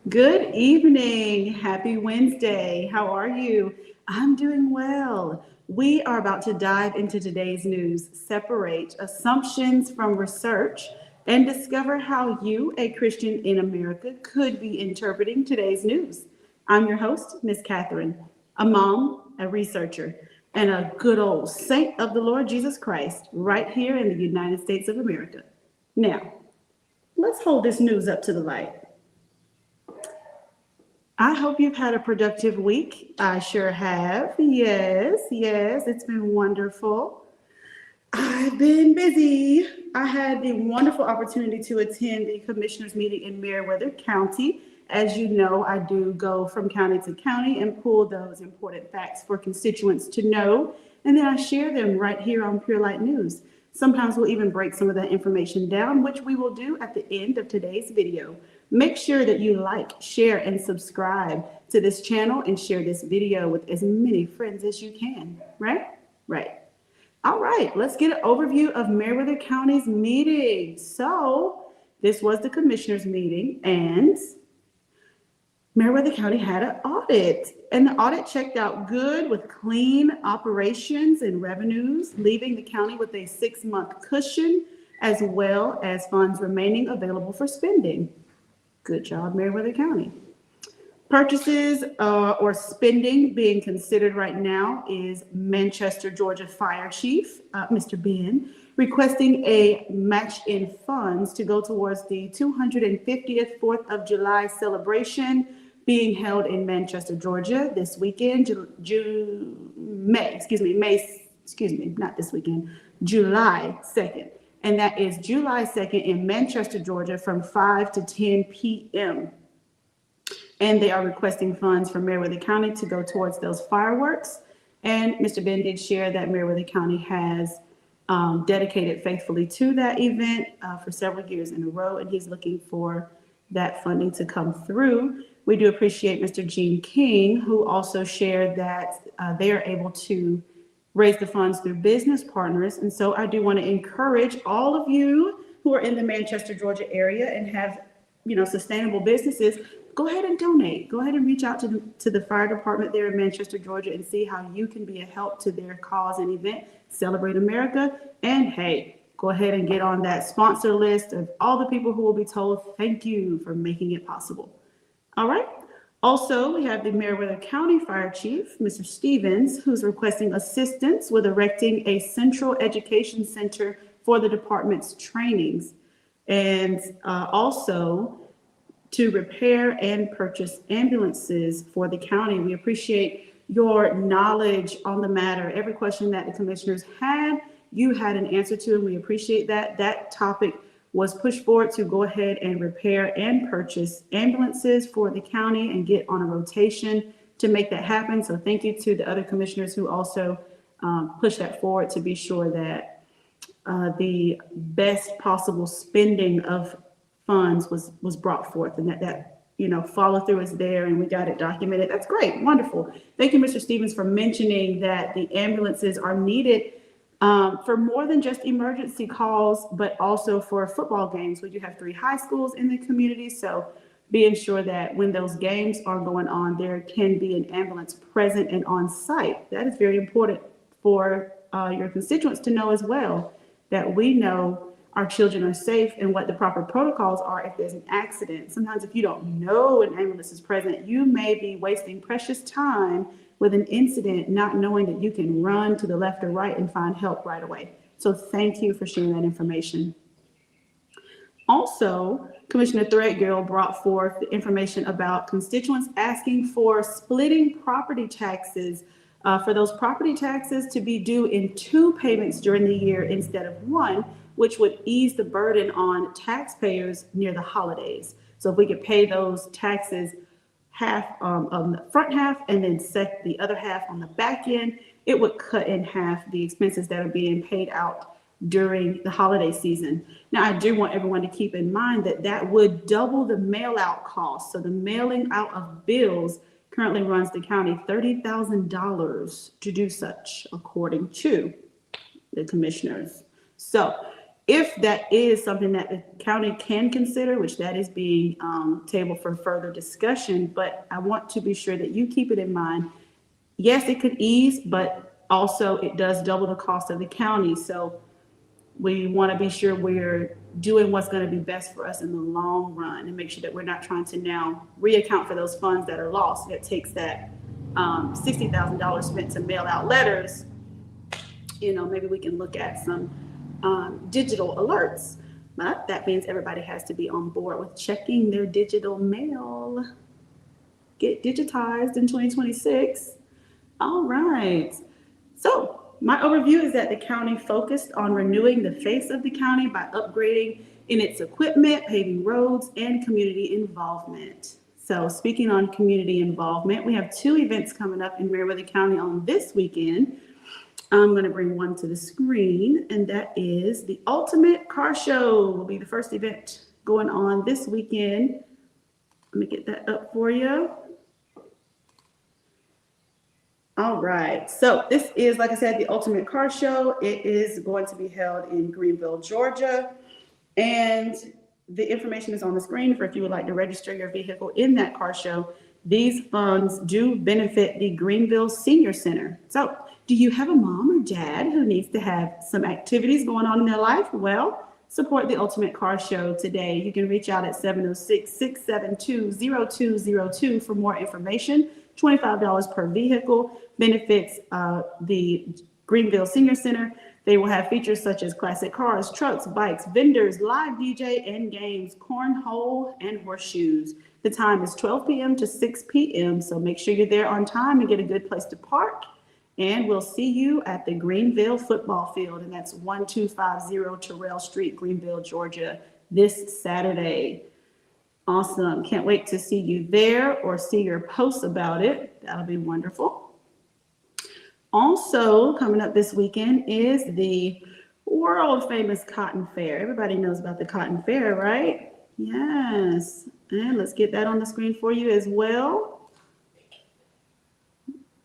Good evening. Happy Wednesday. How are you? I'm doing well. We are about to dive into today's news, separate assumptions from research, and discover how you, a Christian in America, could be interpreting today's news. I'm your host, Miss Catherine, a mom, a researcher, and a good old saint of the Lord Jesus Christ, right here in the United States of America. Now, let's hold this news up to the light. I hope you've had a productive week. I sure have. Yes, it's been wonderful. I've been busy. I had the wonderful opportunity to attend the commissioners meeting in Meriwether County. As you know, I do go from county to county and pull those important facts for constituents to know, and then I share them right here on Pure Light News. Sometimes we'll even break some of that information down, which we will do at the end of today's video. Make sure that you like, share, and subscribe to this channel and share this video with as many friends as you can, right? Right. All right, let's get an overview of Meriwether County's meeting. So this was the commissioners meeting, and Meriwether County had an audit, and the audit checked out good with clean operations and revenues, leaving the county with a 6-month cushion as well as funds remaining available for spending. Good job, Meriwether County. Purchases or spending being considered right now is Manchester, Georgia Fire Chief, Mr. Ben, requesting a match in funds to go towards the 250th 4th of July celebration being held in Manchester, Georgia this weekend, July 2nd. And that is July 2nd in Manchester, Georgia from 5 to 10 p.m. And they are requesting funds from Meriwether County to go towards those fireworks. And Mr. Ben did share that Meriwether County has dedicated faithfully to that event for several years in a row, and he's looking for that funding to come through. We do appreciate Mr. Gene King, who also shared that they are able to raise the funds through business partners. And so I do want to encourage all of you who are in the Manchester, Georgia area and have, sustainable businesses, go ahead and donate. Go ahead and reach out to the fire department there in Manchester, Georgia, and see how you can be a help to their cause and event, Celebrate America. And hey, go ahead and get on that sponsor list of all the people who will be told thank you for making it possible. All right. Also, we have the Meriwether County Fire Chief, Mr. Stevens, who's requesting assistance with erecting a central education center for the department's trainings, and also to repair and purchase ambulances for the county. We appreciate your knowledge on the matter. Every question that the commissioners had, you had an answer to, and we appreciate that. That topic was pushed forward to go ahead and repair and purchase ambulances for the county and get on a rotation to make that happen. So thank you to the other commissioners who also pushed that forward to be sure that the best possible spending of funds was brought forth, and that follow through is there, and we got it documented. That's great. Wonderful. Thank you, Mr. Stevens, for mentioning that the ambulances are needed for more than just emergency calls, but also for football games. We do have 3 high schools in the community, so being sure that when those games are going on, there can be an ambulance present and on site. That is very important for your constituents to know as well, that we know our children are safe and what the proper protocols are if there's an accident. Sometimes if you don't know an ambulance is present, you may be wasting precious time with an incident, not knowing that you can run to the left or right and find help right away. So thank you for sharing that information. Also, Commissioner Threadgill brought forth the information about constituents asking for splitting property taxes, for those property taxes to be due in 2 payments during the year instead of 1, which would ease the burden on taxpayers near the holidays. So if we could pay those taxes half on the front half and then set the other half on the back end, it would cut in half the expenses that are being paid out during the holiday season. Now, I do want everyone to keep in mind that that would double the mail out cost. So the mailing out of bills currently runs the county $30,000 to do such, according to the commissioners. So if that is something that the county can consider, which that is being tabled for further discussion, but I want to be sure that you keep it in mind. Yes, it could ease, but also it does double the cost of the county. So we want to be sure we're doing what's going to be best for us in the long run and make sure that we're not trying to now reaccount for those funds that are lost. It takes that $60,000 spent to mail out letters. Maybe we can look at some digital alerts. But that means everybody has to be on board with checking their digital mail. Get digitized in 2026. All right. So my overview is that the county focused on renewing the face of the county by upgrading in its equipment, paving roads, and community involvement. So speaking on community involvement, we have 2 events coming up in Meriwether County on this weekend. I'm going to bring one to the screen, and that is the Ultimate Car Show will be the first event going on this weekend. Let me get that up for you. All right, so this is, like I said, the Ultimate Car Show. It is going to be held in Greenville, Georgia, and the information is on the screen for if you would like to register your vehicle in that car show. These funds do benefit the Greenville Senior Center. So do you have a mom or dad who needs to have some activities going on in their life? Well, support the Ultimate Car Show today. You can reach out at 706-672-0202 for more information. $25 per vehicle benefits the Greenville Senior Center. They will have features such as classic cars, trucks, bikes, vendors, live DJ and games, cornhole, and horseshoes. The time is 12 p.m. to 6 p.m., so make sure you're there on time and get a good place to park. And we'll see you at the Greenville football field, and that's 1250 Terrell Street, Greenville, Georgia, this Saturday. Awesome. Can't wait to see you there or see your posts about it. That'll be wonderful. Also, coming up this weekend is the world famous Cotton Fair. Everybody knows about the Cotton Fair, right? Yes. And let's get that on the screen for you as well.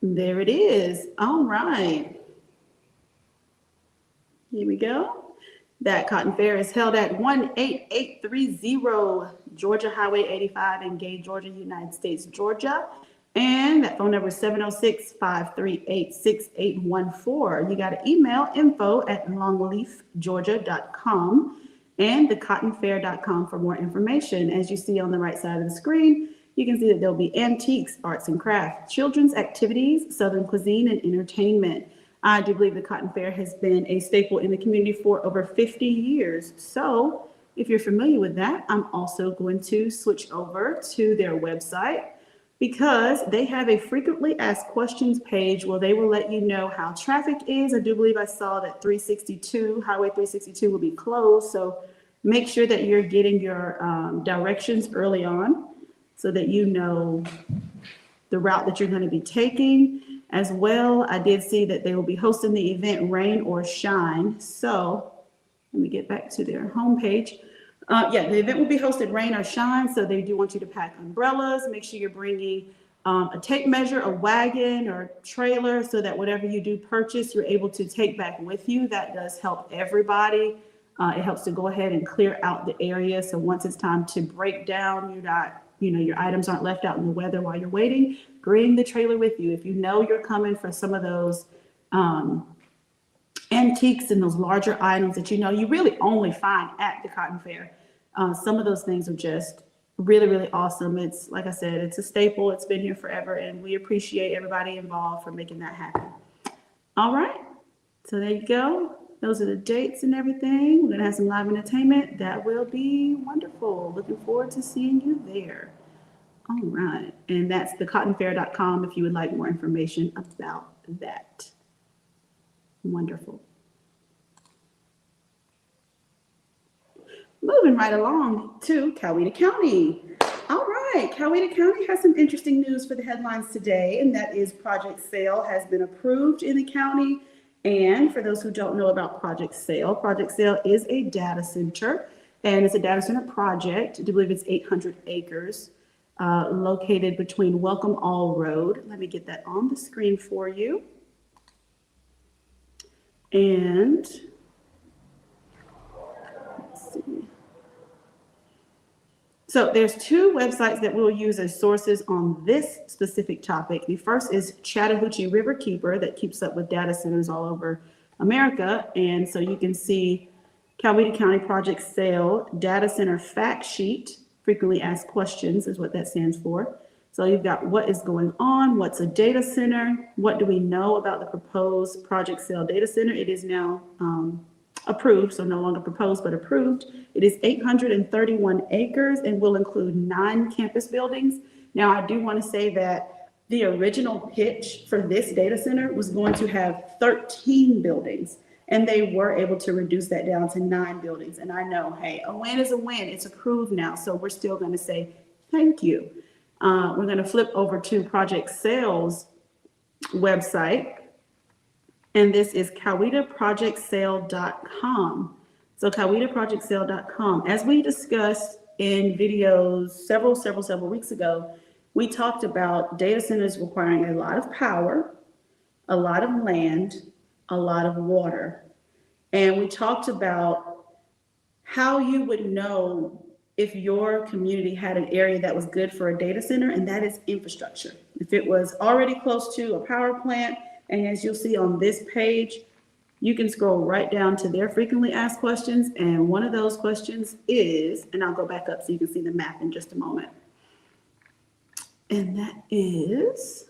There it is. All right. Here we go. That Cotton Fair is held at 18830 Georgia Highway 85 in Gay, Georgia, United States, Georgia. And that phone number is 706-538-6814. You got to email info@longleafgeorgia.com and thecottonfair.com for more information. As you see on the right side of the screen, you can see that there'll be antiques, arts and crafts, children's activities, Southern cuisine, and entertainment. I do believe the Cotton Fair has been a staple in the community for over 50 years. So if you're familiar with that, I'm also going to switch over to their website because they have a frequently asked questions page where they will let you know how traffic is. I do believe I saw that Highway 362 will be closed. So make sure that you're getting your directions early on so that you know the route that you're going to be taking. As well, I did see that they will be hosting the event Rain or Shine. So let me get back to their homepage. The event will be hosted rain or shine. So they do want you to pack umbrellas. Make sure you're bringing a tape measure, a wagon or trailer so that whatever you do purchase, you're able to take back with you. That does help everybody. It helps to go ahead and clear out the area. So once it's time to break down, your items aren't left out in the weather while you're waiting. Bring the trailer with you. If you know you're coming for some of those antiques and those larger items that you really only find at the Cotton Fair, some of those things are just really, really awesome. It's, like I said, it's a staple. It's been here forever, and we appreciate everybody involved for making that happen. All right, so there you go. Those are the dates and everything. We're going to have some live entertainment. That will be wonderful. Looking forward to seeing you there. All right. And that's thecottonfair.com if you would like more information about that. Wonderful. Moving right along to Coweta County. All right. Coweta County has some interesting news for the headlines today, and that is Project Sail has been approved in the county. And for those who don't know about Project Sail is a data center, and it's a data center project. I believe it's 800 acres, located between Welcome All Road. Let me get that on the screen for you. So there's two websites that we'll use as sources on this specific topic. The first is Chattahoochee Riverkeeper that keeps up with data centers all over America. And so you can see Coweta County Project Sale Data Center Fact Sheet, frequently asked questions is what that stands for. So you've got what is going on, what's a data center, what do we know about the proposed Project Sale data center. It is now approved, so no longer proposed, but approved. It is 831 acres and will include 9 campus buildings. Now, I do want to say that the original pitch for this data center was going to have 13 buildings, and they were able to reduce that down to 9 buildings. And I know, hey, a win is a win. It's approved now, so we're still going to say thank you. We're going to flip over to Project Sales website. And this is CowetaProjectSale.com. So CowetaProjectSale.com. As we discussed in videos several weeks ago, we talked about data centers requiring a lot of power, a lot of land, a lot of water. And we talked about how you would know if your community had an area that was good for a data center, and that is infrastructure. If it was already close to a power plant, and as you'll see on this page, you can scroll right down to their frequently asked questions. And one of those questions is, and I'll go back up so you can see the map in just a moment. And that is,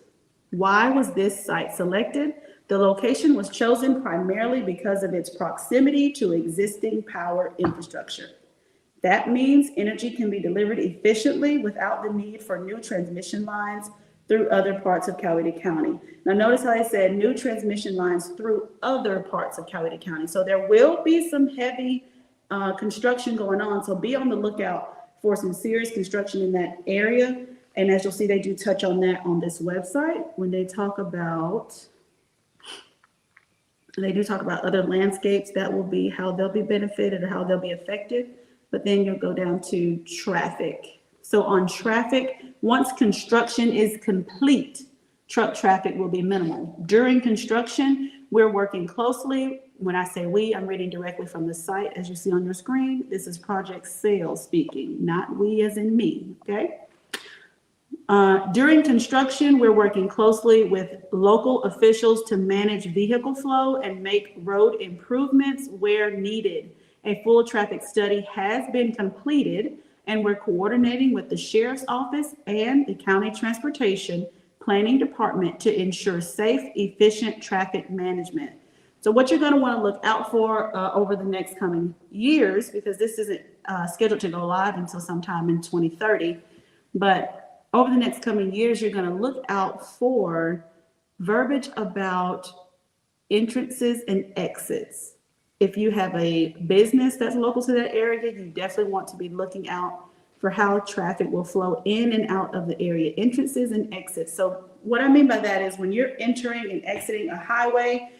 why was this site selected? The location was chosen primarily because of its proximity to existing power infrastructure. That means energy can be delivered efficiently without the need for new transmission lines through other parts of Coweta County. Now notice how I said new transmission lines through other parts of Coweta County. So there will be some heavy construction going on. So be on the lookout for some serious construction in that area. And as you'll see, they do touch on that on this website when they talk about, other landscapes. That will be how they'll be benefited or how they'll be affected. But then you'll go down to traffic. So on traffic, once construction is complete, truck traffic will be minimal. During construction, we're working closely. When I say we, I'm reading directly from the site. As you see on your screen, this is Project Sale speaking, not we as in me, okay? During construction, we're working closely with local officials to manage vehicle flow and make road improvements where needed. A full traffic study has been completed, and we're coordinating with the Sheriff's Office and the County Transportation Planning Department to ensure safe, efficient traffic management. So what you're going to want to look out for over the next coming years, because this isn't scheduled to go live until sometime in 2030, but over the next coming years, you're going to look out for verbiage about entrances and exits. If you have a business that's local to that area, you definitely want to be looking out for how traffic will flow in and out of the area, entrances and exits. So what I mean by that is when you're entering and exiting a highway,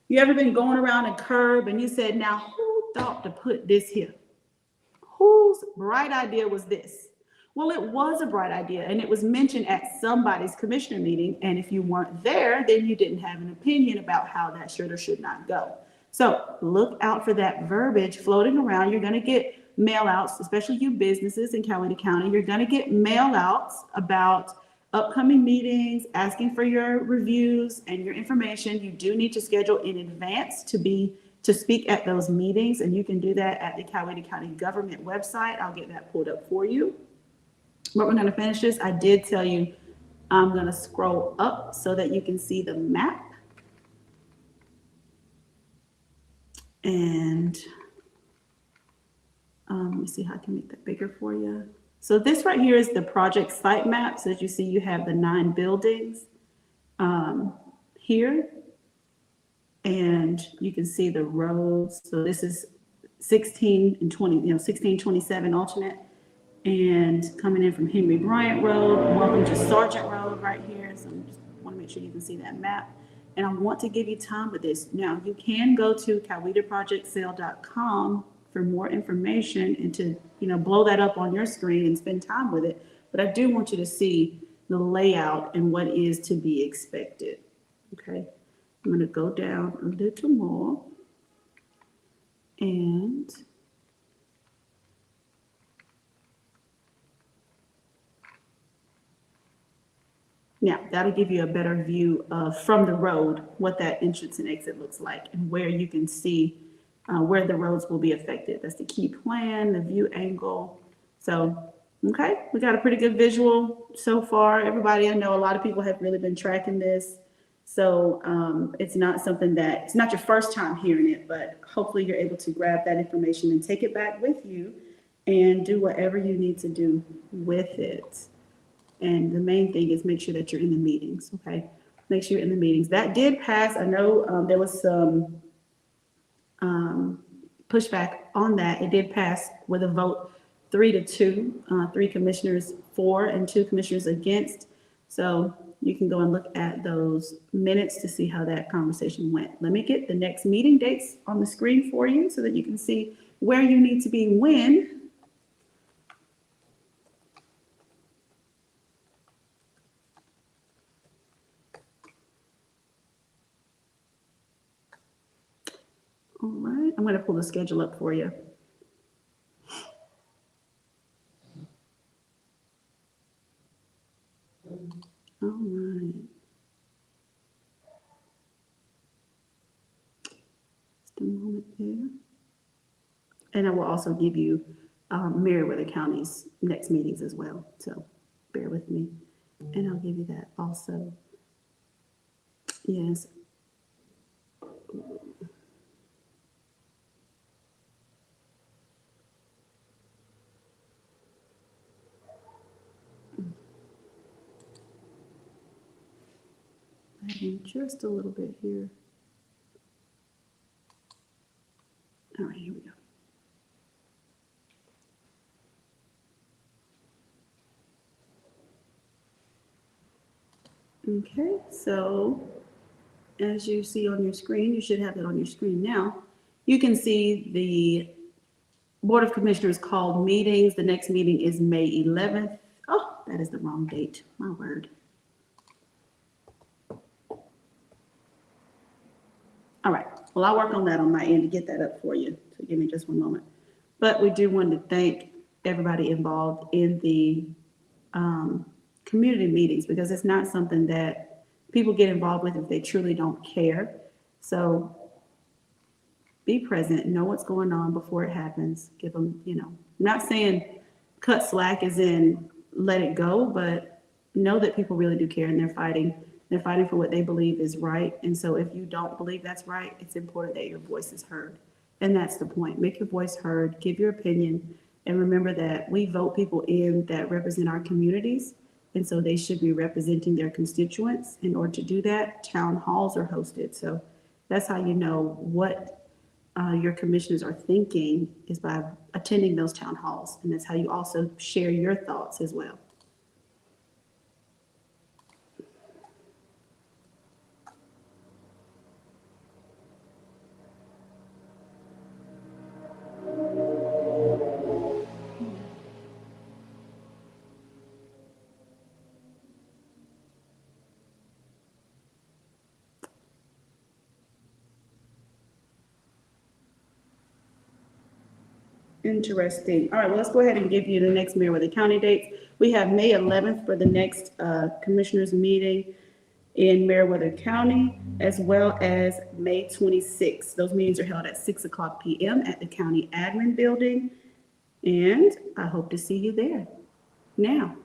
you ever been going around a curb and you said, now who thought to put this here? Whose bright idea was this? Well, it was a bright idea, and it was mentioned at somebody's commissioner meeting. And if you weren't there, then you didn't have an opinion about how that should or should not go. So look out for that verbiage floating around. You're going to get mail outs, especially you businesses in Coweta County. You're going to get mail outs about upcoming meetings, asking for your reviews and your information. You do need to schedule in advance to speak at those meetings, and you can do that at the Coweta County government website. I'll get that pulled up for you. But we're going to finish this. I did tell you I'm going to scroll up so that you can see the map. And let me see how I can make that bigger for you. So this right here is the project site map. So as you see, you have the 9 buildings here. And you can see the roads. So this is 16 and 20, 1627 alternate. And coming in from Henry Bryant Road, welcome to Sargent Road right here. So I just want to make sure you can see that map. And I want to give you time with this. Now, you can go to CowetaProjectSale.com for more information and to, blow that up on your screen and spend time with it. But I do want you to see the layout and what is to be expected. Okay, I'm going to go down a little more. And Now, that'll give you a better view of, from the road, what that entrance and exit looks like and where you can see where the roads will be affected. That's the key plan, the view angle. So, okay, we got a pretty good visual so far. Everybody, I know a lot of people have really been tracking this. So it's not something that, it's not your first time hearing it, but hopefully you're able to grab that information and take it back with you and do whatever you need to do with it. And the main thing is make sure that you're in the meetings, okay? Make sure you're in the meetings. That did pass. I know there was some pushback on that. It did pass with a vote 3-2, 3 commissioners for and 2 commissioners against. So you can go and look at those minutes to see how that conversation went. Let me get the next meeting dates on the screen for you so that you can see where you need to be when. All right, I'm going to pull the schedule up for you. All right. Just a moment there. And I will also give you Meriwether County's next meetings as well. So bear with me. And I'll give you that also. Yes. Just a little bit here. All right, here we go. Okay, so as you see on your screen, you should have it on your screen now. You can see the Board of Commissioners called meetings. The next meeting is May 11th. Oh, that is the wrong date. My word. All right. Well, I'll work on that on my end to get that up for you. So give me just one moment. But we do want to thank everybody involved in the community meetings, because it's not something that people get involved with if they truly don't care. So be present, know what's going on before it happens. Give them, I'm not saying cut slack as in let it go, but know that people really do care and they're fighting. They're fighting for what they believe is right. And so if you don't believe that's right, it's important that your voice is heard. And that's the point. Make your voice heard, give your opinion, and remember that we vote people in that represent our communities. And so they should be representing their constituents. In order to do that, town halls are hosted. So that's how you know what your commissioners are thinking, is by attending those town halls. And that's how you also share your thoughts as well. Interesting. All right, well, let's go ahead and give you the next Meriwether County dates. We have May 11th for the next commissioners meeting in Meriwether County, as well as May 26th. Those meetings are held at 6:00 p.m. at the county admin building, and I hope to see you there. Now,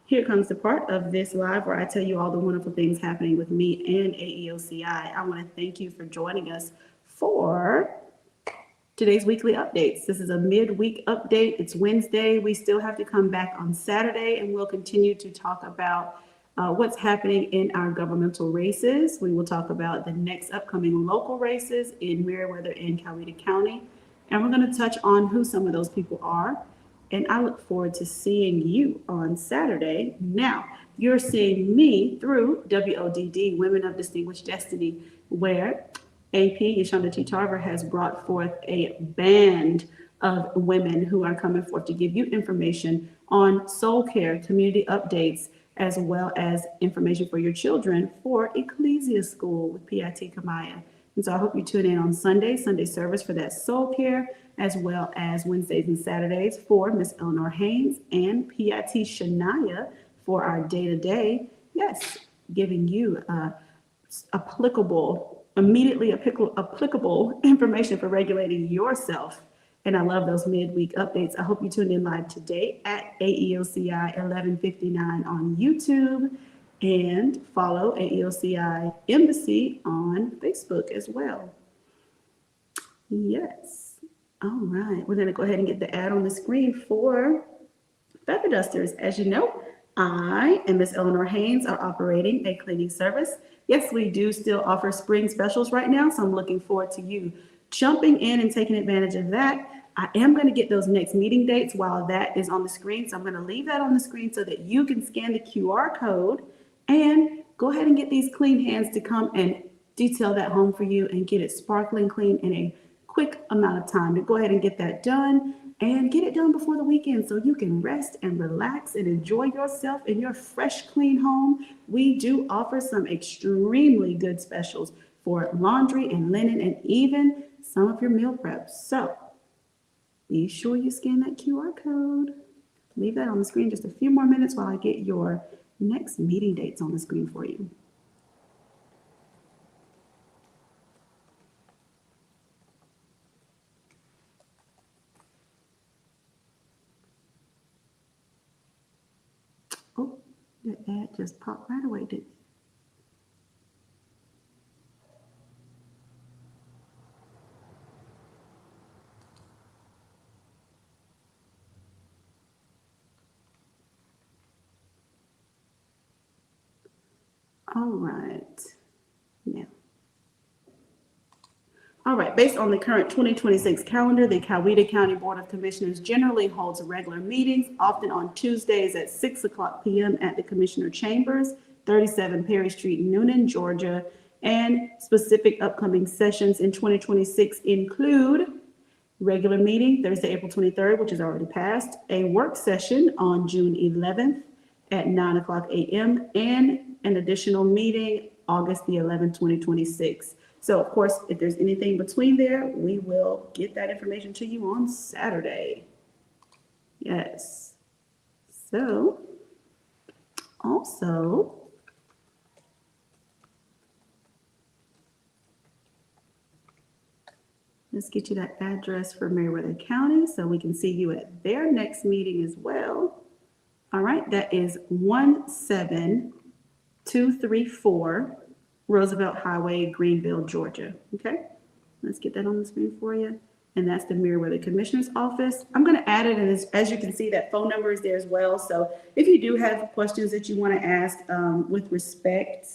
here comes the part of this live where I tell you all the wonderful things happening with me and AEOCI. I want to thank you for joining us for today's weekly updates. This is a midweek update. It's Wednesday. We still have to come back on Saturday, and we'll continue to talk about what's happening in our governmental races. We will talk about the next upcoming local races in Meriwether and Coweta County. And we're going to touch on who some of those people are. And I look forward to seeing you on Saturday. Now, you're seeing me through WODD, Women of Distinguished Destiny, where AP Yeshonda T. Tarver has brought forth a band of women who are coming forth to give you information on soul care, community updates, as well as information for your children for Ecclesia School with PIT Kamaya. And so I hope you tune in on Sunday service for that soul care, as well as Wednesdays and Saturdays for Miss Eleanor Haynes and PIT Shania for our day-to-day, yes, giving you immediately applicable information for regulating yourself. And I love those midweek updates. I hope you tuned in live today at AEOCI 1159 on YouTube, and follow AEOCI Embassy on Facebook as well. Yes. All right. We're going to go ahead and get the ad on the screen for Feather Dusters. As you know, I and Miss Eleanor Haynes are operating a cleaning service. Yes, we do still offer spring specials right now, so I'm looking forward to you jumping in and taking advantage of that. I am going to get those next meeting dates while that is on the screen, so I'm going to leave that on the screen so that you can scan the QR code and go ahead and get these clean hands to come and detail that home for you and get it sparkling clean in a quick amount of time. To go ahead and get that done and get it done before the weekend so you can rest and relax and enjoy yourself in your fresh, clean home. We do offer some extremely good specials for laundry and linen and even some of your meal preps. So be sure you scan that QR code. Leave that on the screen just a few more minutes while I get your next meeting dates on the screen for you. Oh, the ad just popped right away, didn't it? All right. Now. All right, based on the current 2026 calendar, the Coweta County Board of Commissioners generally holds regular meetings, often on Tuesdays at 6:00 p.m. at the Commissioner Chambers, 37 Perry Street, Noonan, Georgia. And specific upcoming sessions in 2026 include regular meeting Thursday, April 23rd, which is already passed, a work session on June 11th at 9:00 a.m., and an additional meeting August the 11th, 2026. So of course, if there's anything between there, we will get that information to you on Saturday. Yes. So also, let's get you that address for Meriwether County so we can see you at their next meeting as well. All right, that is 17234 Roosevelt Highway, Greenville, Georgia. Okay, let's get that on the screen for you. And that's the Meriwether Commissioner's Office. I'm going to add it, and as you can see, that phone number is there as well. So if you do have questions that you want to ask with respect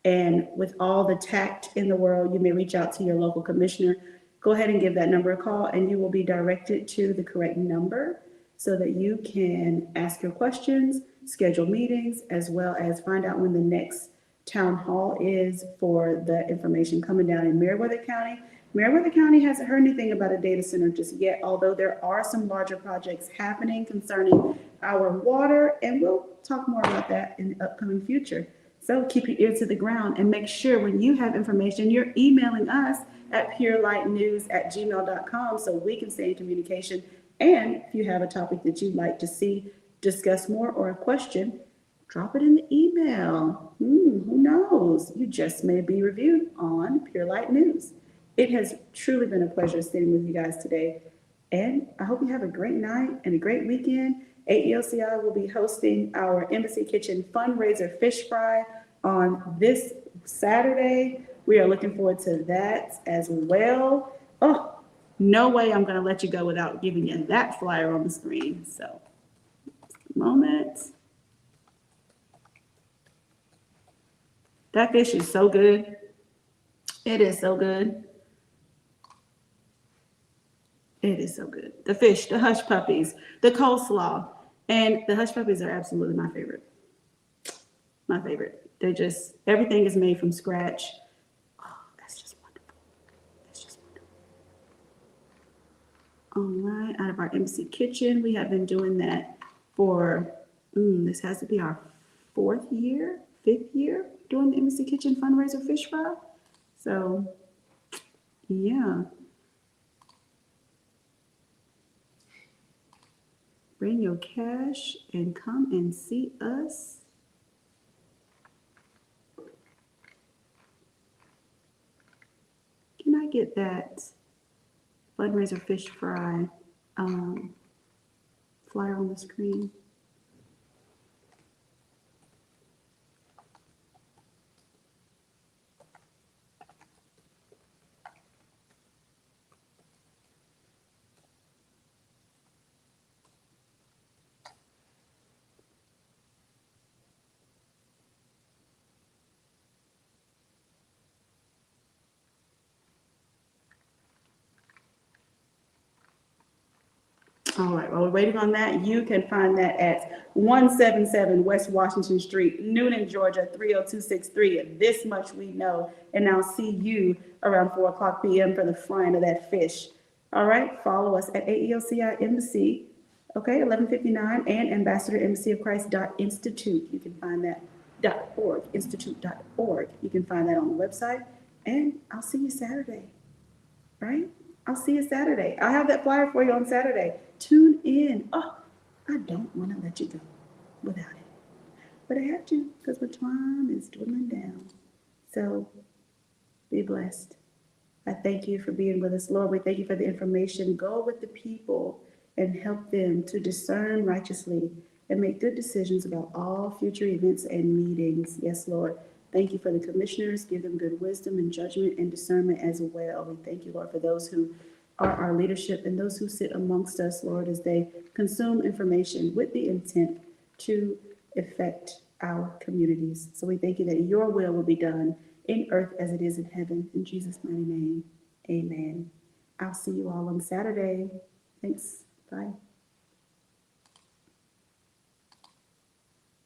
and with all the tact in the world, you may reach out to your local commissioner. Go ahead and give that number a call, and you will be directed to the correct number so that you can ask your questions, schedule meetings, as well as find out when the next town hall is for the information coming down in Meriwether County. Meriwether County hasn't heard anything about a data center just yet, although there are some larger projects happening concerning our water, and we'll talk more about that in the upcoming future. So keep your ear to the ground and make sure when you have information, you're emailing us at purelightnews@gmail.com so we can stay in communication. And if you have a topic that you'd like to see discuss more or a question, drop it in the email. Who knows? You just may be reviewed on Pure Light News. It has truly been a pleasure sitting with you guys today. And I hope you have a great night and a great weekend. AEOCI will be hosting our Embassy Kitchen fundraiser fish fry on this Saturday. We are looking forward to that as well. Oh, no way I'm going to let you go without giving you that flyer on the screen. So, just a moment. That fish is so good. It is so good. It is so good. The fish, the hush puppies, the coleslaw, and the hush puppies are absolutely my favorite. My favorite. They're just, everything is made from scratch. Oh, that's just wonderful. That's just wonderful. All right, out of our Embassy Kitchen, we have been doing that for, this has to be our fifth year doing the Embassy Kitchen fundraiser fish fry. So, yeah. Bring your cash and come and see us. Can I get that fundraiser fish fry flyer on the screen? All right, while we're waiting on that, you can find that at 177 West Washington Street, Newnan, Georgia, 30263. This much we know. And I'll see you around 4 o'clock p.m. for the frying of that fish. All right, follow us at AEOCI Embassy, okay, 1159, and Ambassador Embassy of Christ Institute. You can find that .org, institute.org. You can find that on the website. And I'll see you Saturday, right? I'll see you Saturday. I'll have that flyer for you on Saturday. Tune in. Oh, I don't want to let you go without it. But I have to because my time is dwindling down. So be blessed. I thank you for being with us. Lord, we thank you for the information. Go with the people and help them to discern righteously and make good decisions about all future events and meetings. Yes, Lord. Thank you for the commissioners. Give them good wisdom and judgment and discernment as well. We thank you, Lord, for those who are our leadership and those who sit amongst us, Lord, as they consume information with the intent to affect our communities. So we thank you that your will be done in earth as it is in heaven. In Jesus' mighty name, amen. I'll see you all on Saturday. Thanks. Bye.